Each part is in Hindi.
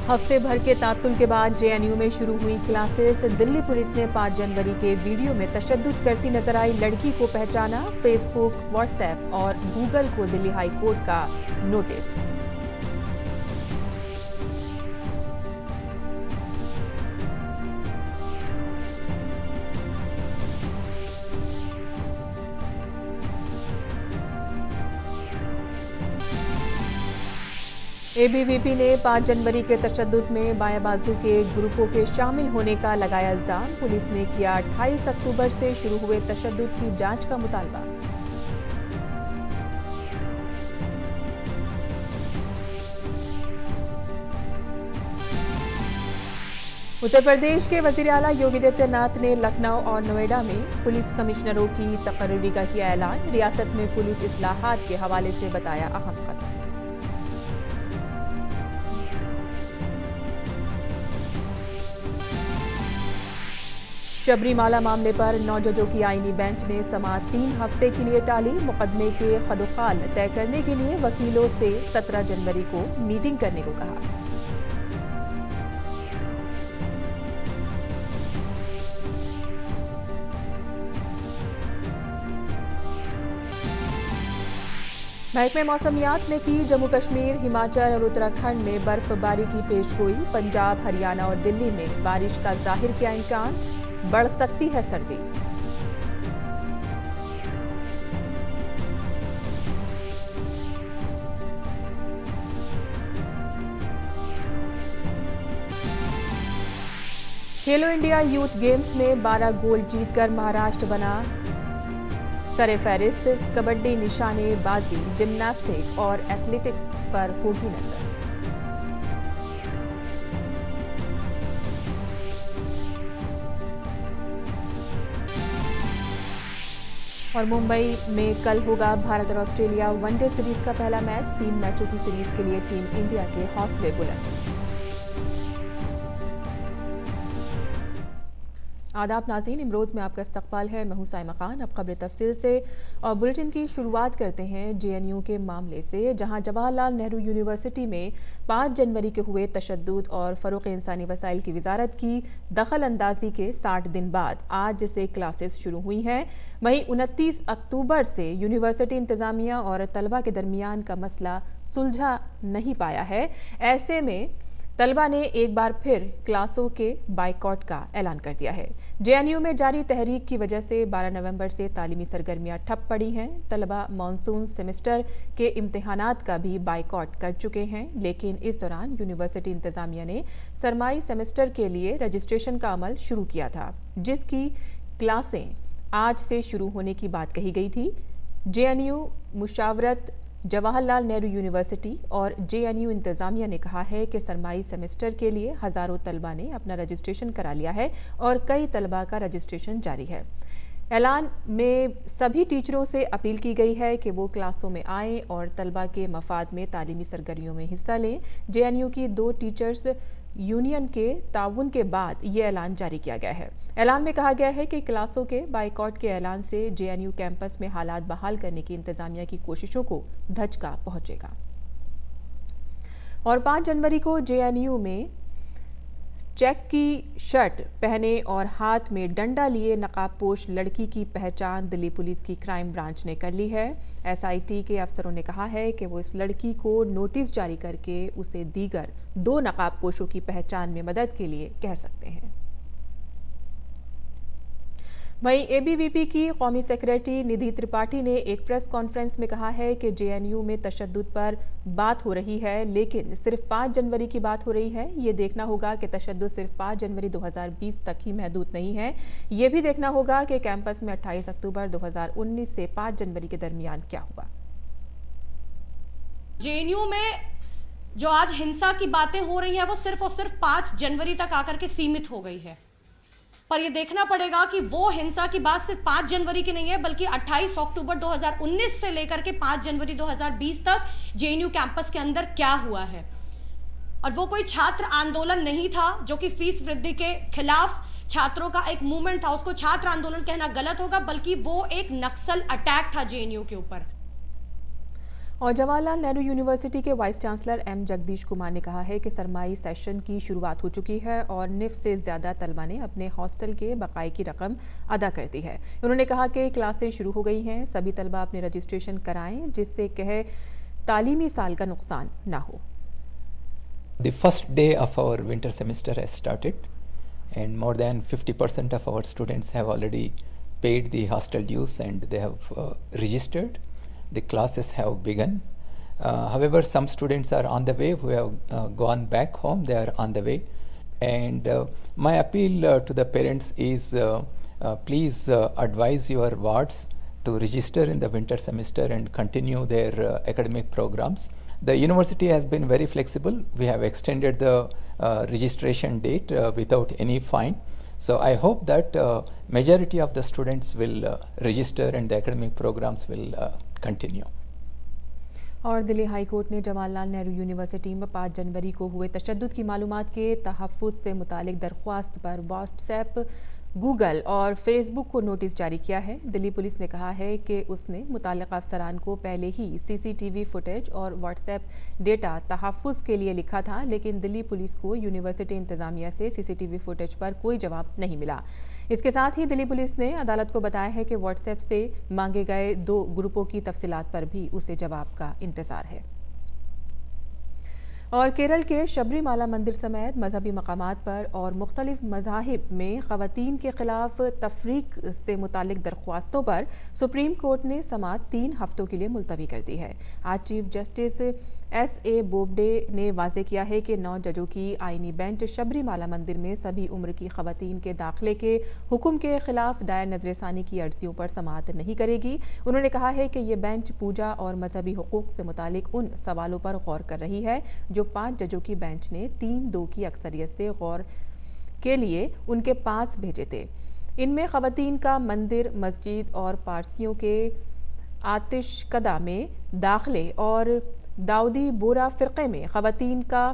हफ्ते भर के तात्तुल के बाद जेएनयू में शुरू हुई क्लासेस। दिल्ली पुलिस ने 5 जनवरी के वीडियो में तशद्दुद करती नजर आई लड़की को पहचाना। फेसबुक, व्हाट्सएप और गूगल को दिल्ली हाई कोर्ट का नोटिस। एबीवीपी ने 5 जनवरी के तशद्दुद में बायां बाजू के ग्रुपों के शामिल होने का लगाया इल्जाम। पुलिस ने किया 28 अक्टूबर से शुरू हुए तशद्दुद की जांच का मुतालबा। उत्तर प्रदेश के वजीर आला योगी आदित्यनाथ ने लखनऊ और नोएडा में पुलिस कमिश्नरों की तकर्री का किया ऐलान। रियासत में पुलिस इस्लाहात के हवाले से बताया अहम कदम। शबरीमाला मामले पर 9 जजों की आईनी बेंच ने समाअत 3 हफ्ते के लिए टाली। मुकदमे के खदोखाल तय करने के लिए वकीलों से 17 जनवरी को मीटिंग करने को कहा। महकमे मौसमियात ने की जम्मू कश्मीर, हिमाचल और उत्तराखंड में बर्फबारी की पेशगोई। पंजाब, हरियाणा और दिल्ली में बारिश का जाहिर किया इम्कान। बढ़ सकती है सर्दी। खेलो इंडिया यूथ गेम्स में 12 गोल्ड जीतकर महाराष्ट्र बना सरे-फहरिस्त। कबड्डी, निशानेबाजी, जिम्नास्टिक और एथलेटिक्स पर होगी नजर। और मुंबई में कल होगा भारत और ऑस्ट्रेलिया वनडे सीरीज का पहला मैच। 3 मैचों की सीरीज के लिए टीम इंडिया के हौसले बुलंद। आदाब नाज़रीन, इमरोज़ में आपका इस्तकबाल है। मैं हूं साइमा खान। अब खबर तफसील से और बुलेटिन की शुरुआत करते हैं जेएनयू के मामले से, जहां जवाहरलाल नेहरू यूनिवर्सिटी में 5 जनवरी के हुए तशद्दुद और फ़रोग़ इंसानी वसाइल की वजारत की दखल अंदाजी के 60 दिन बाद आज से क्लासेस शुरू हुई हैं। वहीं 29 अक्टूबर से यूनिवर्सिटी इंतज़ामिया और तलबा के दरमियान का मसला सुलझा नहीं पाया है। ऐसे में तलबा ने एक बार फिर क्लासों के बाइकॉट का ऐलान कर दिया है। जेएनयू में जारी तहरीक की वजह से 12 नवंबर से तालीमी सरगर्मियां ठप पड़ी हैं। तलबा मानसून सेमेस्टर के इम्तिहानात का भी बाइकॉट कर चुके हैं, लेकिन इस दौरान यूनिवर्सिटी इंतजामिया ने सरमाई सेमेस्टर के लिए रजिस्ट्रेशन का अमल शुरू किया था, जिसकी क्लासें आज से शुरू होने की बात कही गई थी। जेएनयू मुशावरत, जवाहरलाल नेहरू यूनिवर्सिटी और जेएनयू इंतजामिया ने कहा है कि सरमाई सेमेस्टर के लिए हजारों तलबा ने अपना रजिस्ट्रेशन करा लिया है और कई तलबा का रजिस्ट्रेशन जारी है। ऐलान में सभी टीचरों से अपील की गई है कि वो क्लासों में आएं और तलबा के मफाद में तालीमी सरगर्मियों में हिस्सा लें। जेएनयू की 2 टीचर्स यूनियन के ताउन के बाद ये ऐलान जारी किया गया है। ऐलान में कहा गया है कि क्लासों के बाइकॉट के ऐलान से जेएनयू कैंपस में हालात बहाल करने की इंतजामिया की कोशिशों को धचका पहुंचेगा। और 5 जनवरी को जेएनयू में चेक की शर्ट पहने और हाथ में डंडा लिए नकाबपोश लड़की की पहचान दिल्ली पुलिस की क्राइम ब्रांच ने कर ली है। एसआईटी के अफसरों ने कहा है कि वो इस लड़की को नोटिस जारी करके उसे दीगर 2 नकाबपोशों की पहचान में मदद के लिए कह सकते हैं। वहीं एबीवीपी की कौमी सेक्रेटरी निधि त्रिपाठी ने एक प्रेस कॉन्फ्रेंस में कहा है कि जेएनयू में तशद्दुद पर बात हो रही है, लेकिन सिर्फ 5 जनवरी की बात हो रही है। ये देखना होगा कि तशद्दुद सिर्फ 5 जनवरी 2020 तक ही महदूद नहीं है। ये भी देखना होगा कि कैंपस में 28 अक्टूबर 2019 से 5 जनवरी के दरमियान क्या हुआ। जेएनयू में जो आज हिंसा की बातें हो रही हैं वो सिर्फ और सिर्फ 5 जनवरी तक आकर के सीमित हो गई है, पर यह देखना पड़ेगा कि वो हिंसा की बात सिर्फ 5 जनवरी की नहीं है, बल्कि 28 अक्टूबर 2019 से लेकर के 5 जनवरी 2020 तक जेएनयू कैंपस के अंदर क्या हुआ है। और वो कोई छात्र आंदोलन नहीं था जो कि फीस वृद्धि के खिलाफ छात्रों का एक मूवमेंट था, उसको छात्र आंदोलन कहना गलत होगा, बल्कि वो एक नक्सल अटैक था जेएनयू के ऊपर। और जवाहरलाल नेहरू यूनिवर्सिटी के vice chancellor M Jagadesh Kumar ने कहा है कि सरमाई सेशन की शुरुआत हो चुकी है और निफ से ज़्यादा तलबा ने अपने हॉस्टल के बकाये की रकम अदा कर दी है। उन्होंने कहा कि क्लासें शुरू हो गई हैं, सभी तलबा अपने रजिस्ट्रेशन कराएं जिससे कहे तालीमी साल का नुकसान ना हो। The first day of our winter semester has started and more than 50% of our students have already paid the hostel dues and they have registered. The classes have begun. However, some students are on the way who have gone back home. They are on the way. And my appeal to the parents is please advise your wards to register in the winter semester and continue their academic programs. The university has been very flexible. We have extended the registration date without any fine. So I hope that majority of the students will register and the academic programs will continue. और दिल्ली हाई कोर्ट ने जवाहरलाल नेहरू यूनिवर्सिटी में 5 जनवरी को हुए तशद्दुद की मालूमात के तहफ़्फ़ुज़ से मुतालिक दरख्वास्त पर व्हाट्सएप, गूगल और फेसबुक को नोटिस जारी किया है। दिल्ली पुलिस ने कहा है कि उसने मुताल्लिक़ अफसरान को पहले ही सीसीटीवी फुटेज और व्हाट्सएप डेटा तहफ़्फ़ुज़ के लिए लिखा था, लेकिन दिल्ली पुलिस को यूनिवर्सिटी इंतज़ामिया से सीसीटीवी फुटेज पर कोई जवाब नहीं मिला। इसके साथ ही दिल्ली पुलिस ने अदालत को बताया है कि व्हाट्सएप से मांगे गए 2 ग्रुपों की तफसीलात पर भी उसे जवाब का इंतज़ार है। और केरल के शबरीमाला मंदिर समेत मजहबी मकामात पर और मुख्तलिफ मज़ाहिब में ख़वातीन के ख़िलाफ़ तफरीक से मुतालिक दरख्वास्तों पर सुप्रीम कोर्ट ने समाअत 3 हफ्तों के लिए मुलतवी कर दी है। आज चीफ जस्टिस S.A. बोबडे ने वाज़े किया है कि 9 जजों की आइनी बेंच शबरीमाला मंदिर में सभी उम्र की ख़वातीन के दाखिले के हुक्म के खिलाफ दायर नज़रसानी की अर्जियों पर समाअत नहीं करेगी। उन्होंने कहा है कि ये बेंच पूजा और मजहबी हुकूक से मुतालिक उन सवालों पर गौर कर रही है जो 5 जजों की बेंच ने 3-2 की अक्सरियत से गौर के लिए उनके पास भेजे थे। इनमें ख़वातीन का मंदिर, मस्जिद और पारसियों के आतिशकदा में दाखिले और दाऊदी बोरा फ़िरक़े में ख़वातीन का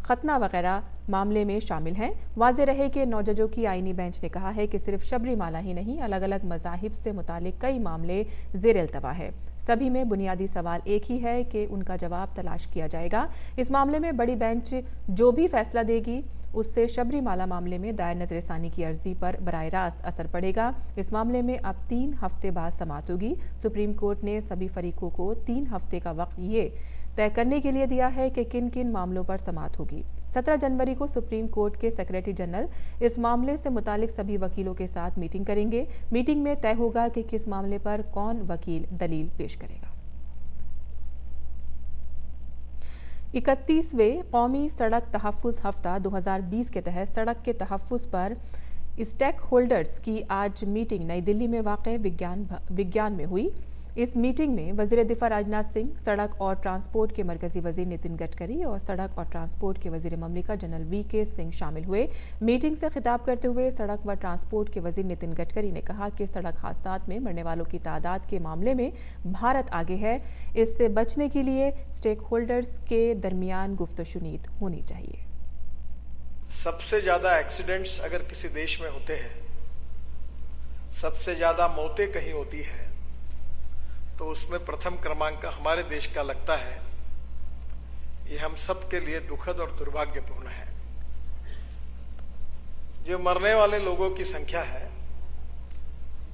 खतना वगैरह मामले में शामिल हैं। वाज़े रहे कि 9 जजों की आइनी बेंच ने कहा है कि सिर्फ शबरीमाला ही नहीं, अलग अलग मज़ाहिब से मुतालिक कई मामले ज़ेर इल्तवा है। सभी में बुनियादी सवाल एक ही है कि उनका जवाब तलाश किया जाएगा। इस मामले में बड़ी बेंच जो भी फैसला देगी उससे शबरीमाला मामले में दायर नज़रसानी की अर्जी पर बराह रास्त असर पड़ेगा। इस मामले में अब 3 हफ्ते बाद समाअत होगी। सुप्रीम कोर्ट ने सभी फरीकों को 3 हफ्ते का वक्त ये तय करने के लिए दिया है कि किन किन मामलों पर समाअत होगी। 17 जनवरी को सुप्रीम कोर्ट के सेक्रेटरी जनरल इस मामले से मुतालिक सभी वकीलों के साथ मीटिंग करेंगे। मीटिंग में तय होगा कि किस मामले पर कौन वकील दलील पेश करेगा। 31वें कौमी सड़क तहफ़्फ़ुज़ हफ्ता 2020 के तहत सड़क के तहफ़्फ़ुज़ पर स्टेक होल्डर्स की आज मीटिंग नई दिल्ली में वाक़े विज्ञान में हुई। इस मीटिंग में वज़ीर दिफ़ा राजनाथ सिंह, सड़क और ट्रांसपोर्ट के मरकज़ी वज़ीर नितिन गडकरी और सड़क और ट्रांसपोर्ट के वज़ीर ममलिकत जनरल V.K. सिंह शामिल हुए। मीटिंग से खिताब करते हुए सड़क व ट्रांसपोर्ट के वज़ीर नितिन गडकरी ने कहा कि सड़क हादसात में मरने वालों की तादाद के मामले में भारत आगे है। इससे बचने के लिए स्टेक होल्डर्स के दरमियान गुफ्तशुनीद होनी चाहिए। सबसे ज़्यादा एक्सीडेंट्स अगर किसी देश में होते हैं, सबसे ज़्यादा मौतें कहीं होती है, तो उसमें प्रथम क्रमांक हमारे देश का लगता है। ये हम सब के लिए दुखद और दुर्भाग्यपूर्ण है। जो मरने वाले लोगों की संख्या है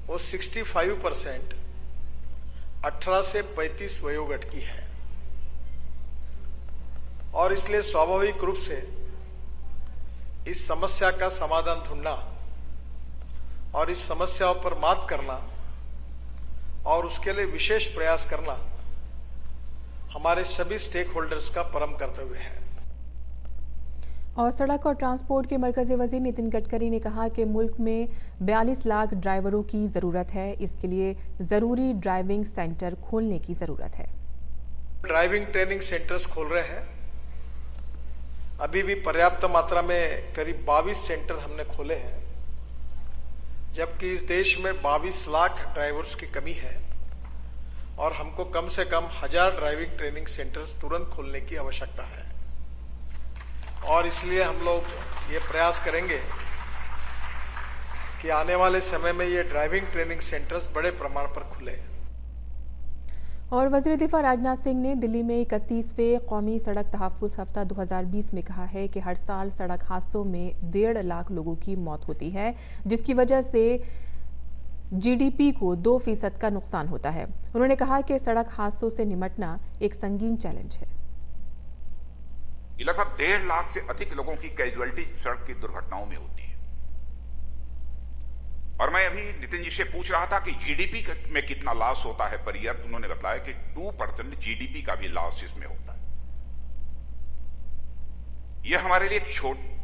वो 65% 18 से 35 वयोगट की है और इसलिए स्वाभाविक रूप से इस समस्या का समाधान ढूंढना और इस समस्याओं पर मात करना और उसके लिए विशेष प्रयास करना हमारे सभी स्टेक होल्डर्स का परम कर्तव्य है। और सड़क और ट्रांसपोर्ट के मरकज़ी वज़ीर नितिन गडकरी ने कहा कि मुल्क में 42 लाख ड्राइवरों की ज़रूरत है। इसके लिए ज़रूरी ड्राइविंग सेंटर खोलने की ज़रूरत है। ड्राइविंग ट्रेनिंग सेंटर्स खोल रहे हैं। अभी भी पर्याप्त मात्रा में करीब 22 सेंटर हमने खोले हैं, जबकि इस देश में 22 लाख ड्राइवर्स की कमी है और हमको कम से कम 1000 ड्राइविंग ट्रेनिंग सेंटर्स तुरंत खोलने की आवश्यकता है। और इसलिए हम लोग ये प्रयास करेंगे कि आने वाले समय में ये ड्राइविंग ट्रेनिंग सेंटर्स बड़े प्रमाण पर खुले। और वज़ीर दिफा राजनाथ सिंह ने दिल्ली में 31वें कौमी सड़क तहफ़्फ़ुज़ हफ्ता 2020 में कहा है कि हर साल सड़क हादसों में 1.5 लाख लोगों की मौत होती है, जिसकी वजह से जीडीपी को 2% का नुकसान होता है। उन्होंने कहा कि सड़क हादसों से निपटना एक संगीन चैलेंज है। लगभग 1.5 लाख से अधिक लोगों की कैजुअलिटी सड़क की दुर्घटनाओं में होती है। और मैं अभी नितिन जी से पूछ रहा था कि जीडीपी में कितना लॉस होता है पर ईयर। उन्होंने बताया कि 2% जीडीपी का भी लॉस इसमें होता है। यह हमारे लिए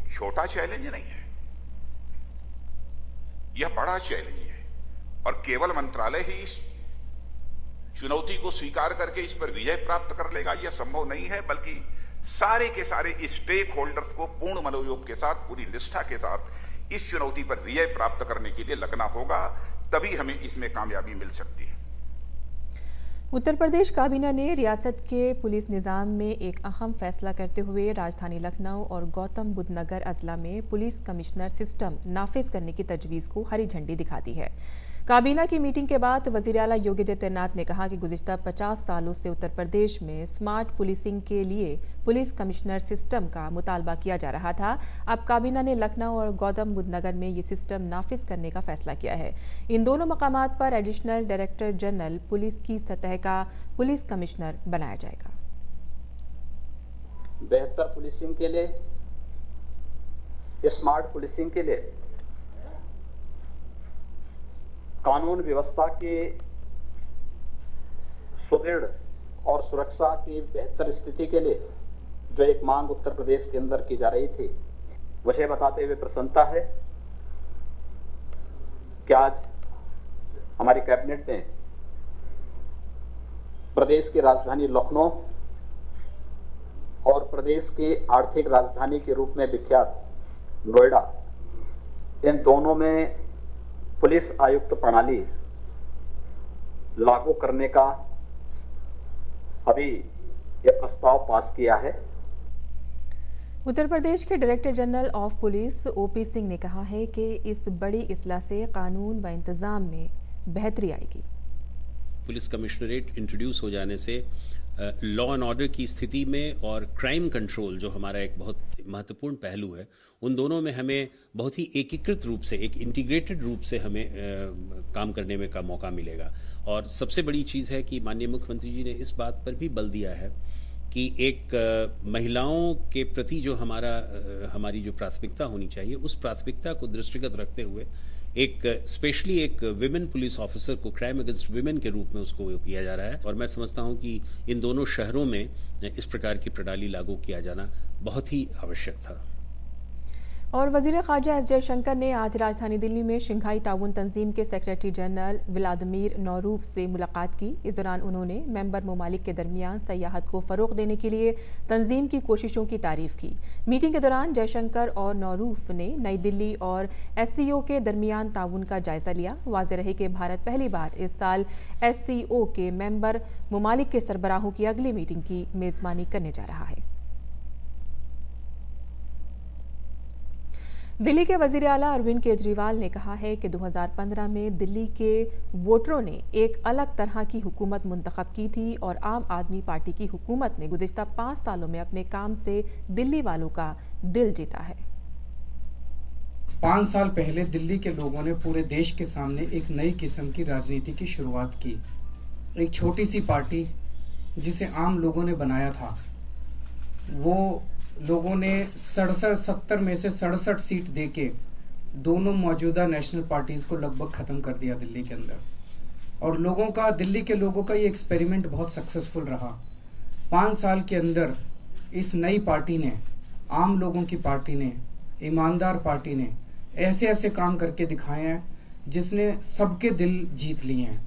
छोटा चैलेंज नहीं है, यह बड़ा चैलेंज है। और केवल मंत्रालय ही इस चुनौती को स्वीकार करके इस पर विजय प्राप्त कर लेगा, यह संभव नहीं है, बल्कि सारे के सारे स्टेक होल्डर्स को पूर्ण मनोयोग के साथ, पूरी निष्ठा के साथ इस चुनौती पर विजय प्राप्त करने के लिए लगना होगा, तभी हमें इसमें कामयाबी मिल सकती है। उत्तर प्रदेश काबीना ने रियासत के पुलिस निज़ाम में एक अहम फैसला करते हुए राजधानी लखनऊ और गौतम बुद्ध नगर अजला में पुलिस कमिश्नर सिस्टम नाफिज करने की तजवीज़ को हरी झंडी दिखा दी है। काबीना की मीटिंग के बाद वज़ीर आला योगी आदित्यनाथ ने कहा कि गुज़िश्ता 50 सालों से उत्तर प्रदेश में स्मार्ट पुलिसिंग के लिए पुलिस कमिश्नर सिस्टम का मुतालबा किया जा रहा था। अब काबीना ने लखनऊ और गौतम बुद्ध नगर में ये सिस्टम नाफिज करने का फैसला किया है। इन दोनों मकामात पर एडिशनल डायरेक्टर जनरल पुलिस की सतह का पुलिस कमिश्नर बनाया जाएगा। बेहतर पुलिसिंग के लिए, स्मार्ट पुलिसिंग के लिए, कानून व्यवस्था की सुदृढ़ और सुरक्षा की बेहतर स्थिति के लिए जो एक मांग उत्तर प्रदेश के अंदर की जा रही थी, मुझे बताते हुए प्रसन्नता है कि आज हमारी कैबिनेट ने प्रदेश की राजधानी लखनऊ और प्रदेश की आर्थिक राजधानी के रूप में विख्यात नोएडा, इन दोनों में पुलिस आयुक्त प्रणाली लागू करने का अभी यह प्रस्ताव पास किया है। उत्तर प्रदेश के director general of police OP Singh ने कहा है कि इस बड़ी इस्लाह से कानून व इंतजाम में बेहतरी आएगी। पुलिस कमिश्नरेट इंट्रोड्यूस हो जाने से लॉ एंड ऑर्डर की स्थिति में और क्राइम कंट्रोल जो हमारा एक बहुत महत्वपूर्ण पहलू है, उन दोनों में हमें बहुत ही एकीकृत रूप से, एक इंटीग्रेटेड रूप से हमें काम करने में का मौका मिलेगा। और सबसे बड़ी चीज़ है कि माननीय मुख्यमंत्री जी ने इस बात पर भी बल दिया है कि एक महिलाओं के प्रति जो हमारी जो प्राथमिकता होनी चाहिए, उस प्राथमिकता को दृष्टिगत रखते हुए एक स्पेशली एक विमेन पुलिस ऑफिसर को क्राइम अगेंस्ट विमेन के रूप में उसको किया जा रहा है। और मैं समझता हूं कि इन दोनों शहरों में इस प्रकार की प्रणाली लागू किया जाना बहुत ही आवश्यक था। और वज़ीर ख़ारजा एस जयशंकर ने आज राजधानी दिल्ली में शंघाई ताउन तंजीम के सेक्रेटरी जनरल व्लादिमीर नौरूफ से मुलाकात की। इस दौरान उन्होंने मेंबर ममालिक के दरमियान सयाहत को फ़रोग़ देने के लिए तंजीम की कोशिशों की तारीफ़ की। मीटिंग के दौरान जयशंकर और नौरूफ ने नई दिल्ली और SCO के दरमियान ताउन का जायज़ा लिया। वाज़ेह रहे कि भारत पहली बार इस साल SCO के मेंबर ममालिक के सरबराहों की अगली मीटिंग की मेज़बानी करने जा रहा है। दिल्ली के वज़ीर आला अरविंद केजरीवाल ने कहा है कि 2015 में दिल्ली के वोटरों ने एक अलग तरह की हुकूमत मुंतखब की थी और आम आदमी पार्टी की हुकूमत ने गुज़िश्ता 5 सालों में अपने काम से दिल्ली वालों का दिल जीता है। 5 साल पहले दिल्ली के लोगों ने पूरे देश के सामने एक नई किस्म की राजनीति की शुरुआत की। एक छोटी सी पार्टी जिसे आम लोगों ने बनाया था, वो लोगों ने 70 में से 67 सीट देके दोनों मौजूदा नेशनल पार्टीज को लगभग खत्म कर दिया दिल्ली के अंदर। और दिल्ली के लोगों का ये एक्सपेरिमेंट बहुत सक्सेसफुल रहा। 5 साल के अंदर इस नई पार्टी ने, आम लोगों की पार्टी ने, ईमानदार पार्टी ने ऐसे ऐसे काम करके दिखाए हैं जिसने सबके दिल जीत लिए हैं।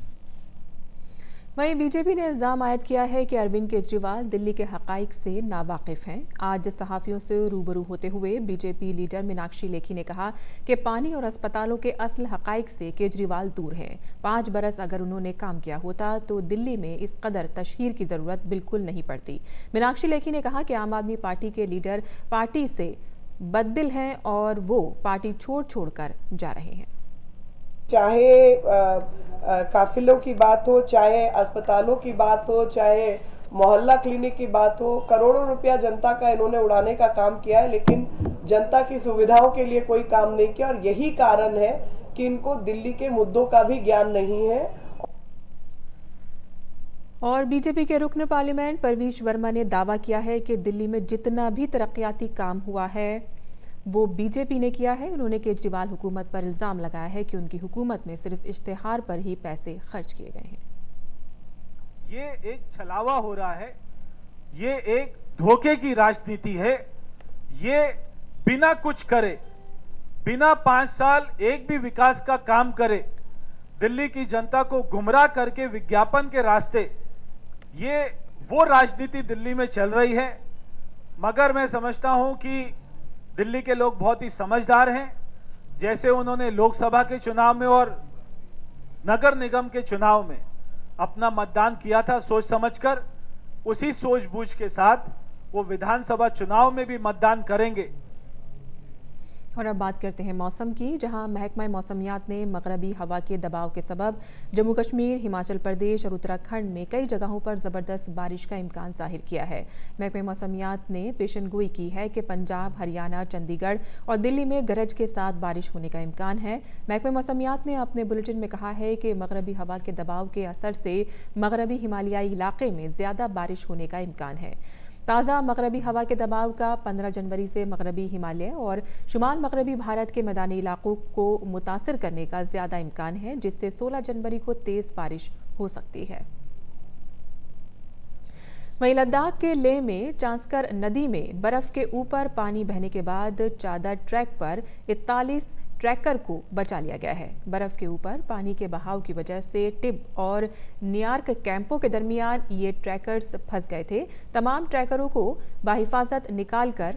वहीं बीजेपी ने इल्ज़ाम आयद किया है कि अरविंद केजरीवाल दिल्ली के हक़ाइक़ से नावाकिफ़ हैं। आज सहाफ़ियों से रूबरू होते हुए बीजेपी लीडर मीनाक्षी लेखी ने कहा कि पानी और अस्पतालों के असल हक़ाइक़ से केजरीवाल दूर हैं। 5 बरस अगर उन्होंने काम किया होता तो दिल्ली में इस कदर तशहीर की ज़रूरत बिल्कुल नहीं पड़ती। मीनाक्षी लेखी ने कहा कि आम आदमी पार्टी के लीडर पार्टी से बददिल हैं और वो पार्टी छोड़ कर जा रहे हैं। चाहे काफिलों की बात हो, चाहे अस्पतालों की बात हो, चाहे मोहल्ला क्लिनिक की बात हो, करोड़ों रुपया जनता का इन्होंने उड़ाने का काम किया है, लेकिन जनता की सुविधाओं के लिए कोई काम नहीं किया। और यही कारण है कि इनको दिल्ली के मुद्दों का भी ज्ञान नहीं है। और बीजेपी के रुकन पार्लियामेंट परवेश वर्मा ने दावा किया है कि दिल्ली में जितना भी तरक्याती काम हुआ है वो बीजेपी ने किया है। उन्होंने केजरीवाल हुकूमत पर इल्जाम लगाया है कि उनकी हुकूमत में सिर्फ इश्तेहार पर ही पैसे खर्च किए गए हैं। ये एक छलावा हो रहा है, ये एक धोखे की राजनीति है। ये बिना कुछ करे, बिना 5 साल एक भी विकास का काम करे, दिल्ली की जनता को गुमराह करके विज्ञापन के रास्ते, ये वो राजनीति दिल्ली में चल रही है। मगर मैं समझता हूं कि दिल्ली के लोग बहुत ही समझदार हैं। जैसे उन्होंने लोकसभा के चुनाव में और नगर निगम के चुनाव में अपना मतदान किया था सोच समझकर, उसी सूझबूझ के साथ वो विधानसभा चुनाव में भी मतदान करेंगे। और अब बात करते हैं मौसम की, जहां महकमा मौसमियात ने मगरबी हवा के दबाव के सबब जम्मू कश्मीर, हिमाचल प्रदेश और उत्तराखंड में कई जगहों पर ज़बरदस्त बारिश का इम्कान जाहिर किया है। महकमा मौसमियात ने पेशनगोई की है कि पंजाब, हरियाणा, चंडीगढ़ और दिल्ली में गरज के साथ बारिश होने का इम्कान है। महकमा मौसमियात ने अपने बुलेटिन में कहा है कि मगरबी हवा के दबाव के असर से मगरबी हिमालयाई इलाके में ज़्यादा बारिश होने का इम्कान है। ताज़ा मगरबी हवा के दबाव का 15 जनवरी से मगरबी हिमालय और शुमाल मगरबी भारत के मैदानी इलाकों को मुतासिर करने का ज़्यादा इम्कान है, जिससे 16 जनवरी को तेज़ बारिश हो सकती है। वहीं लद्दाख के लेह में चांसकर नदी में बर्फ के ऊपर पानी बहने के बाद चादर ट्रैक पर 41 ट्रैकर को बचा लिया गया है। बर्फ के ऊपर पानी के बहाव की वजह से टिब और न्यार्क कैंपों के दरमियान ये ट्रैकर्स फंस गए थे। तमाम ट्रैकरों को बाहिफाजत निकालकर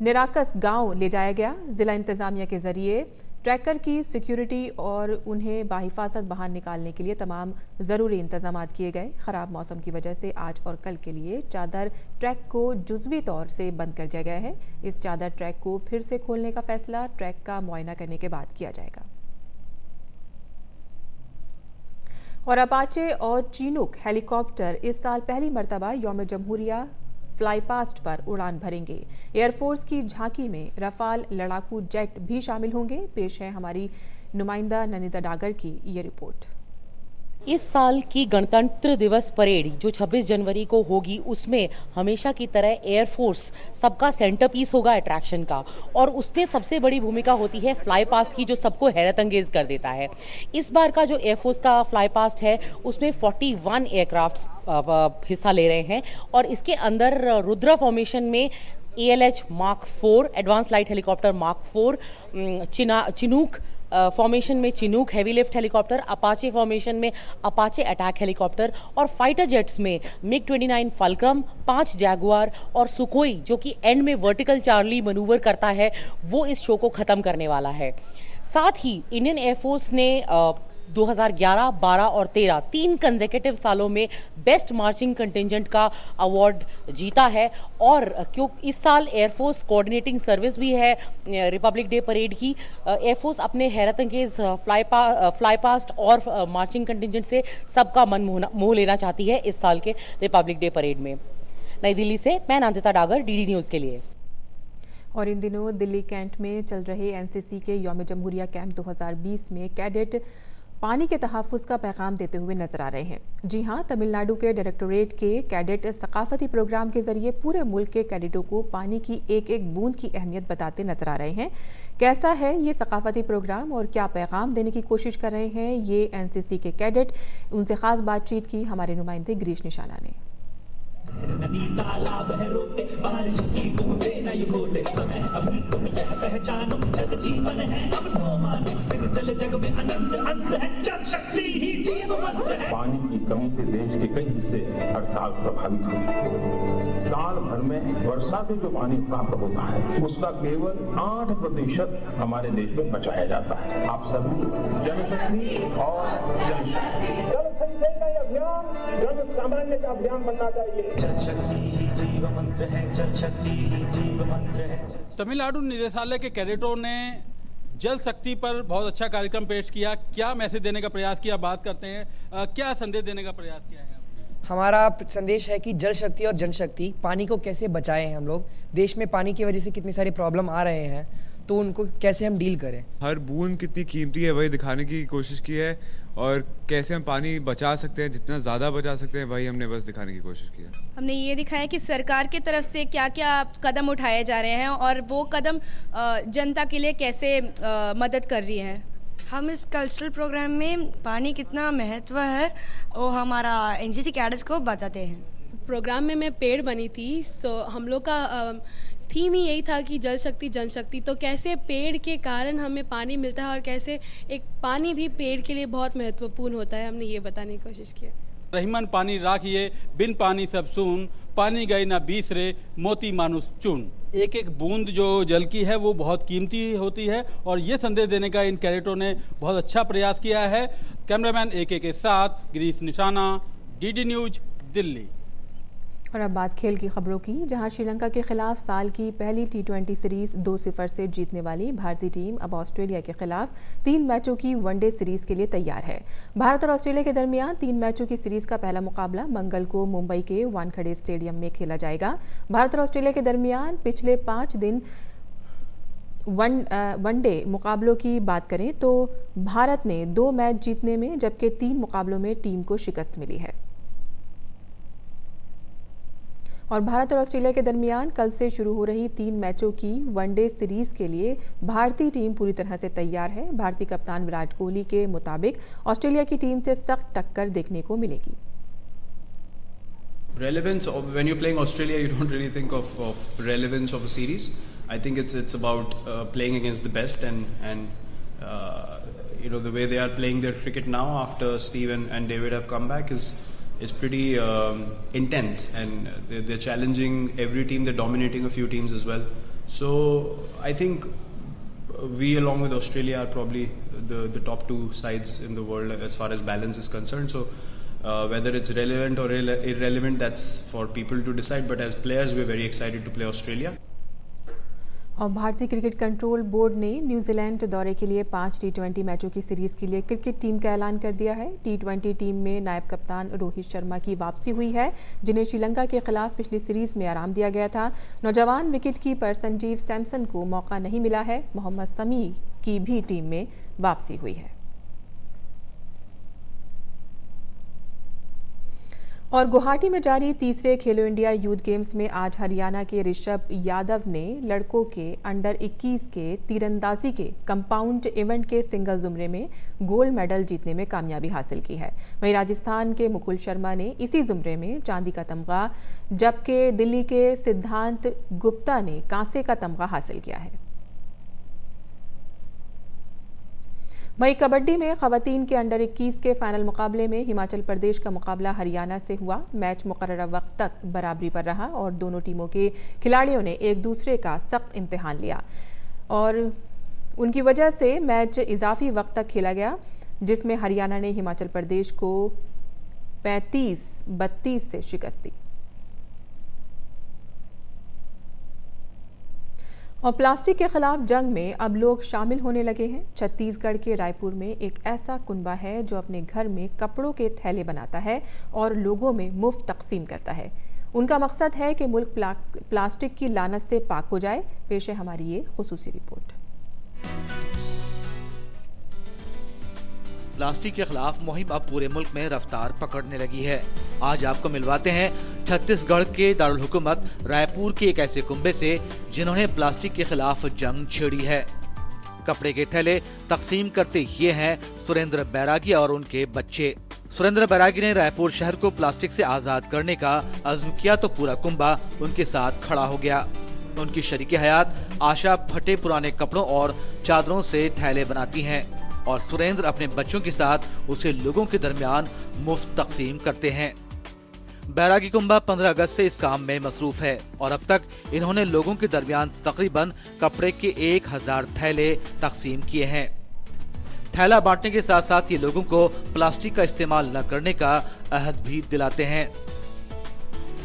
निराकस गांव ले जाया गया। जिला इंतजामिया के जरिए ट्रैकर की सिक्योरिटी और उन्हें बाहिफाजत बाहर निकालने के लिए तमाम ज़रूरी इंतजाम किए गए। ख़राब मौसम की वजह से आज और कल के लिए चादर ट्रैक को जुज़वी तौर से बंद कर दिया गया है। इस चादर ट्रैक को फिर से खोलने का फैसला ट्रैक का मुआयना करने के बाद किया जाएगा। और अपाचे और चिनूक हेलीकॉप्टर इस साल पहली मरतबा यौम जमहूरिया फ्लाई पास्ट पर उड़ान भरेंगे। एयरफोर्स की झांकी में रफाल लड़ाकू जेट भी शामिल होंगे। पेश है हमारी नुमाइंदा ननिता डागर की ये रिपोर्ट। इस साल की गणतंत्र दिवस परेड जो 26 जनवरी को होगी, उसमें हमेशा की तरह एयरफोर्स सबका सेंटर पीस होगा अट्रैक्शन का, और उसमें सबसे बड़ी भूमिका होती है फ्लाई पास्ट की, जो सबको हैरत अंगेज कर देता है। इस बार का जो एयरफोर्स का फ्लाई पास्ट है उसमें 41 एयरक्राफ्ट हिस्सा ले रहे हैं, और इसके अंदर रुद्रा फॉर्मेशन में ALH Mark 4 advance light helicopter Mark 4, Chinook formation में Chinook heavy lift helicopter, Apache formation में अपाचे अटैक हेलीकॉप्टर, और फाइटर जेट्स में MiG-29 फल्क्रम, 5 जैगुआर और सुकोई, जो कि एंड में वर्टिकल चार्ली मनूवर करता है, वो इस शो को ख़त्म करने वाला है। साथ ही इंडियन एयरफोर्स ने 2011, 12 और 13 3 कंसेक्यूटिव सालों में बेस्ट मार्चिंग कंटिंजेंट का अवार्ड जीता है। और क्यों इस साल एयरफोर्स कोऑर्डिनेटिंग सर्विस भी है रिपब्लिक डे परेड की, एयरफोर्स अपने हैरत अंगेज फ्लाई पास्ट और मार्चिंग कंटिंजेंट से सबका मन मोह लेना चाहती है इस साल के रिपब्लिक डे परेड में। नई दिल्ली से मैं नंदिता डागर, DD न्यूज़ के लिए। और इन दिनों दिल्ली कैंट में चल रहे NCC के यौम जमहूरिया कैंप 2020 में कैडेट पानी के तहफ़्फ़ुज़ का पैगाम देते हुए नजर आ रहे हैं। जी हाँ, तमिलनाडु के डायरेक्टोरेट के कैडेट सकाफती प्रोग्राम के जरिए पूरे मुल्क के कैडेटों को पानी की एक एक बूंद की अहमियत बताते नजर आ रहे हैं। कैसा है ये सकाफती प्रोग्राम और क्या पैगाम देने की कोशिश कर रहे हैं ये NCC के कैडेट, उनसे खास बातचीत की हमारे नुमाइंदे गिरीश निशाना ने। नदी तालाब है रोते, बारिश की बूंदे न ये खोते, समय अभी तुम यह पहचानो, जग जीवन है अब तो मानो, फिर चले जग में अनंत अंत है, जल शक्ति ही जीवंत है। पानी की कमी से देश के कई हिस्से हर साल प्रभावित हुए। साल भर में वर्षा से जो पानी प्राप्त होता है उसका केवल 8% हमारे देश में बचाया जाता है। आप सभी जनशक्ति और जल संचय का अभियान जन सामान्य का अभियान बनना चाहिए। जल शक्ति ही जीव मंत्र है, जल शक्ति ही जीव मंत्र है। तमिलनाडु निदेशालय के कैडेटों ने जल शक्ति पर बहुत अच्छा कार्यक्रम पेश किया। क्या मैसेज देने का प्रयास किया, बात करते हैं, क्या संदेश देने का प्रयास किया है? हमारा संदेश है कि जल शक्ति और जनशक्ति, पानी को कैसे बचाएं हम लोग। देश में पानी की वजह से कितनी सारी प्रॉब्लम आ रहे हैं, तो उनको कैसे हम डील करें। हर बूंद कितनी कीमती है वही दिखाने की कोशिश की है, और कैसे हम पानी बचा सकते हैं, जितना ज़्यादा बचा सकते हैं वही हमने बस दिखाने की कोशिश की है। हमने ये दिखाया कि सरकार की तरफ से क्या क्या कदम उठाए जा रहे हैं और वो कदम जनता के लिए कैसे मदद कर रही है। हम इस कल्चरल प्रोग्राम में पानी कितना महत्व है वो हमारा एनसीसी कैडेट्स को बताते हैं। प्रोग्राम में मैं पेड़ बनी थी, तो हम लोग का थीम ही यही था कि जल शक्ति जनशक्ति, तो कैसे पेड़ के कारण हमें पानी मिलता है और कैसे एक पानी भी पेड़ के लिए बहुत महत्वपूर्ण होता है, हमने ये बताने की कोशिश की। रहीमन पानी राखिए, बिन पानी सब सून, पानी गए ना बीसरे, मोती मानुष चुन। एक एक बूंद जो जल की है वो बहुत कीमती होती है, और ये संदेश देने का इन कैडेटों ने बहुत अच्छा प्रयास किया है। कैमरामैन AK के साथ गिरीश निशाना, DD न्यूज, दिल्ली। और अब बात खेल की खबरों की, जहां श्रीलंका के खिलाफ साल की पहली T20 सीरीज 2-0 से जीतने वाली भारतीय टीम अब ऑस्ट्रेलिया के खिलाफ 3 मैचों की वनडे सीरीज के लिए तैयार है। भारत और ऑस्ट्रेलिया के दरमियान 3 मैचों की सीरीज का पहला मुकाबला मंगल को मुंबई के वानखेड़े स्टेडियम में खेला जाएगा। भारत और ऑस्ट्रेलिया के दरमियान पिछले 5 दिन वनडे मुकाबलों की बात करें तो भारत ने 2 मैच जीतने में, जबकि 3 मुकाबलों में टीम को शिकस्त मिली है। और भारत और ऑस्ट्रेलिया के दरमियान कल से शुरू हो रही 3 मैचों की वनडे सीरीज के लिए भारतीय टीम पूरी तरह से तैयार है। भारतीय कप्तान विराट कोहली के मुताबिक ऑस्ट्रेलिया की टीम से सख्त टक्कर देखने को मिलेगी। Relevance of when you're playing Australia, you don't really think of relevance of a series. I think it's about playing against the best and you know the way they are playing their cricket now after Steve and David have come back is pretty intense, and they're challenging every team. They're dominating a few teams as well. So I think we, along with Australia, are probably the top 2 sides in the world as far as balance is concerned. So whether it's relevant or irrelevant, that's for people to decide. But as players, we're very excited to play Australia. और भारतीय क्रिकेट कंट्रोल बोर्ड ने न्यूजीलैंड दौरे के लिए 5 T20 मैचों की सीरीज के लिए क्रिकेट टीम का ऐलान कर दिया है। T20 टीम में नायब कप्तान रोहित शर्मा की वापसी हुई है, जिन्हें श्रीलंका के खिलाफ पिछली सीरीज में आराम दिया गया था। नौजवान विकेट कीपर संजीव सैमसन को मौका नहीं मिला है। मोहम्मद शमी की भी टीम में वापसी हुई है। और गुवाहाटी में जारी तीसरे खेलो इंडिया यूथ गेम्स में आज हरियाणा के ऋषभ यादव ने लड़कों के अंडर 21 के तीरंदाजी के कंपाउंड इवेंट के सिंगल जुमरे में गोल्ड मेडल जीतने में कामयाबी हासिल की है। वहीं राजस्थान के मुकुल शर्मा ने इसी जुमरे में चांदी का तमगा, जबकि दिल्ली के सिद्धांत गुप्ता ने कांसे का तमगा हासिल किया है। वहीं कबड्डी में खवातीन के अंडर 21 के फाइनल मुकाबले में हिमाचल प्रदेश का मुकाबला हरियाणा से हुआ। मैच मुकर्ररा वक्त तक बराबरी पर रहा और दोनों टीमों के खिलाड़ियों ने एक दूसरे का सख्त इम्तिहान लिया और उनकी वजह से मैच इजाफी वक्त तक खेला गया, जिसमें हरियाणा ने हिमाचल प्रदेश को 35-32 से शिकस्त दी। और प्लास्टिक के खिलाफ जंग में अब लोग शामिल होने लगे हैं। छत्तीसगढ़ के रायपुर में एक ऐसा कुनबा है जो अपने घर में कपड़ों के थैले बनाता है और लोगों में मुफ्त तकसीम करता है। उनका मकसद है कि मुल्क प्लास्टिक की लानत से पाक हो जाए। पेश है हमारी ये खुसूसी रिपोर्ट। प्लास्टिक के खिलाफ मुहिम अब पूरे मुल्क में रफ्तार पकड़ने लगी है। आज आपको मिलवाते हैं छत्तीसगढ़ के दारुल हुकूमत रायपुर के एक ऐसे कुंबे से जिन्होंने प्लास्टिक के खिलाफ जंग छेड़ी है। कपड़े के थैले तकसीम करते ये हैं सुरेंद्र बैरागी और उनके बच्चे। सुरेंद्र बैरागी ने रायपुर शहर को प्लास्टिक से आजाद करने का अज़्म किया तो पूरा कुंबा उनके साथ खड़ा हो गया। उनकी शरीके हयात आशा फटे पुराने कपड़ों और चादरों से थैले बनाती हैं और सुरेंद्र अपने बच्चों के साथ उसे लोगों के दरमियान मुफ्त तकसीम करते हैं। बैरागी कुंबा 15 अगस्त से इस काम में मसरूफ है और अब तक इन्होंने लोगों के दरमियान तकरीबन कपड़े के 1000 थैले तकसीम किए हैं। थैला बांटने के साथ साथ ये लोगों को प्लास्टिक का इस्तेमाल न करने का अहद भी दिलाते हैं।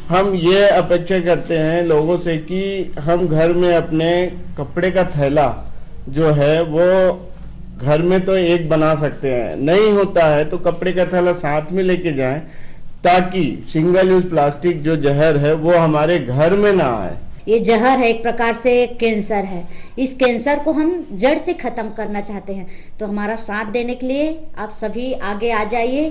हम ये अपेक्षा करते हैं लोगों से कि हम घर में अपने कपड़े का थैला जो है वो घर में तो एक बना सकते हैं, नहीं होता है तो कपड़े का थैला साथ में लेके जाएं, ताकि सिंगल यूज प्लास्टिक जो जहर है वो हमारे घर में ना आए। ये जहर है, एक प्रकार से कैंसर है। इस कैंसर को हम जड़ से खत्म करना चाहते हैं, तो हमारा साथ देने के लिए आप सभी आगे आ जाइए।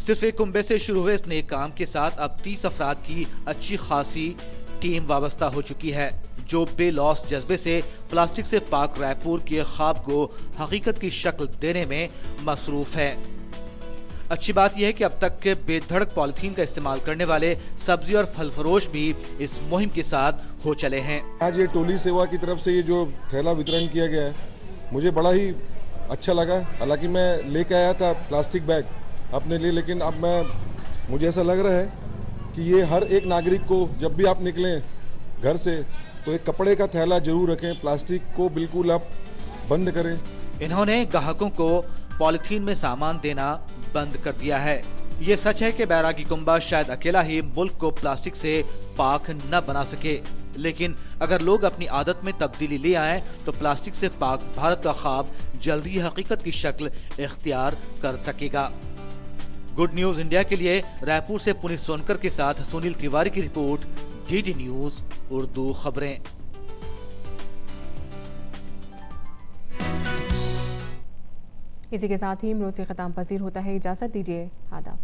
सिर्फ एक कुंभे से शुरू हुए इस नेक काम के साथ अब 30 अफराद की अच्छी खासी टीम वाबस्ता हो चुकी है, जो बेलौस जज्बे से प्लास्टिक से पाक रायपुर के ख्वाब को हकीकत की शक्ल देने में मसरूफ है। अच्छी बात यह है कि अब तक के बेधड़क पॉलिथीन का इस्तेमाल करने वाले सब्जी और फल फरोश भी इस मुहिम के साथ हो चले हैं। आज ये टोली सेवा की तरफ से ये जो थैला वितरण किया गया है, मुझे बड़ा ही अच्छा लगा। हालांकि मैं लेके आया था प्लास्टिक बैग अपने लिए, लेकिन अब मुझे ऐसा लग रहा है कि ये हर एक नागरिक को जब भी आप निकलें घर से तो एक कपड़े का थैला जरूर रखें, प्लास्टिक को बिल्कुल आप बंद करें। इन्होंने ग्राहकों को पॉलिथीन में सामान देना बंद कर दिया है। ये सच है कि बैरागी कुंभा शायद अकेला ही मुल्क को प्लास्टिक से पाक न बना सके, लेकिन अगर लोग अपनी आदत में तब्दीली ले आएं तो प्लास्टिक से पाक भारत का ख्वाब जल्दी ही हकीकत की शक्ल इख्तियार कर सकेगा। गुड न्यूज इंडिया के लिए रायपुर से पुनीत सोनकर के साथ सुनील तिवारी की रिपोर्ट, डीडी न्यूज उर्दू खबरें। इसी के साथ ही मरोज से खत्म पजीर होता है। इजाज़त दीजिए, आदाब।